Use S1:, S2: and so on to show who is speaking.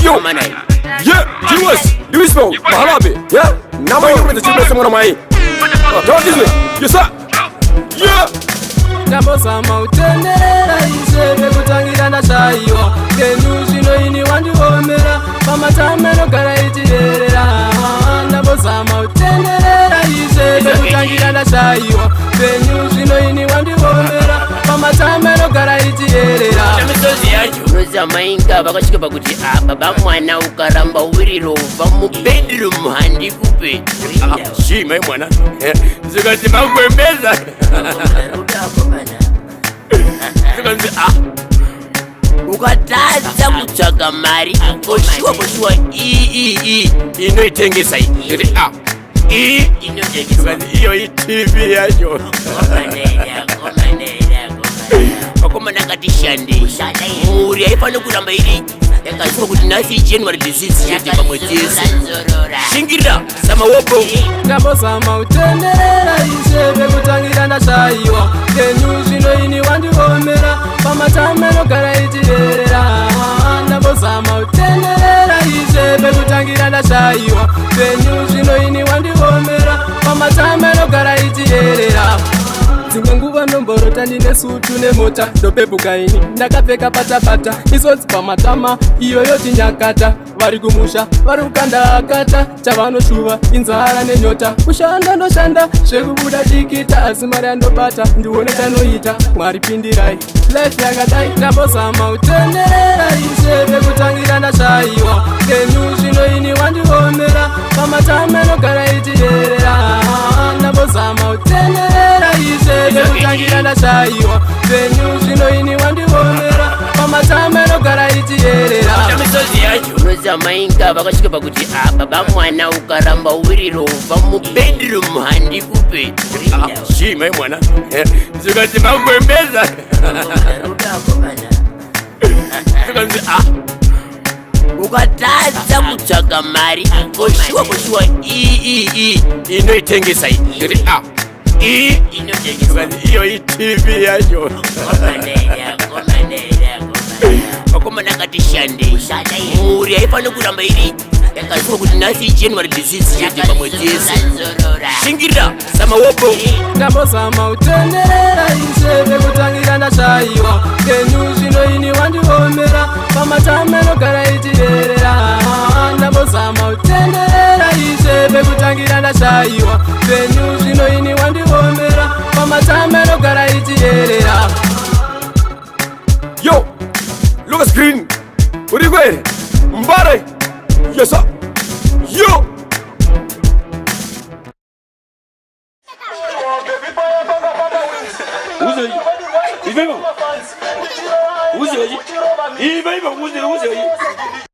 S1: Yo, yeah, viewers, Louis Bell, Mahalabi, yeah. Now I know the children of my. Don't this way, yes sir. Yeah.
S2: Ndabosa mautenera isebe kutangira ndashaiwa Kendu zino ini wandiwomera Pamatameno gara itirerera Ndabosa mautenera isebe kutangira ndashaiwa Kendu zino ini wandiwomera Pamatameno gara itirerera
S3: Namisozi yacho Noza mainga bakashika bakuti baba mwana ukaramba wiriro Vamu bedroom handi kupe
S1: Shima mwana Zikati makwembeza
S3: ukatadza kutsvaga mari koshiwa
S1: inoitengesa iyo iTV yacho
S3: vakomana ngatishandei mhuri haifane kuramba iri yakasiwa kuti nhasi January disease chete pamwe chese shingirira samawopo
S2: ndambozama utenderera isebe kutangira ndashaiwa Kenyu zvino ini wandiomera pamatameno gara itirerera ndambozama utenderera isebe kutangira ndashaiwa Kenyu zvino ini wandiomera pamatameno gara itirerera dzimwe nguva ndomborota ndine sutu nemota ndopepuka ini ndakapfeka patapata isodzi pamatama iyo yoti nyakata vari kumusha vari kukanda akata chavanoshuva inzara nenyota kushanda ndoshanda zvekubuda dikita asi mari andobata ndione chanoita mwari pindirai life yakadai ndambozama utenderera isebe kutangira ndashaiwa Kenyu zvino ini wandiomera pamatameno gara itirerera ndambozama utenderera isebe kutangira ndashaiwa Kenyu zvino ini wandiomera pamatameno gara itirerera
S3: namisozi yacho noza mainga vakasvika pakuti baba mwana ukaramba wiriro vamu bedroom handi kupe
S1: Shima mwana Zikati makwembeza
S3: ukatadza kutsvaga mari koshiwa
S1: inoitengesa iyo iTV yacho
S3: vakomana ngatishandei mhuri haifane kuramba iri yakasiwa kuti nhasi January disease chete pamwe chese shingirira samawopo
S2: ndambozama utenderera isebe kutangira ndashaiwa Kenyu zvino ini wandiomera pamatameno gara itirerera ndambozama utenderera isebe kutangira ndashaiwa Kenyu zvino ini wandiomera pamatameno gara itirerera
S1: Yo, Lucas Green, Urigwe, Mbare, yes sir. Yo. Who's it?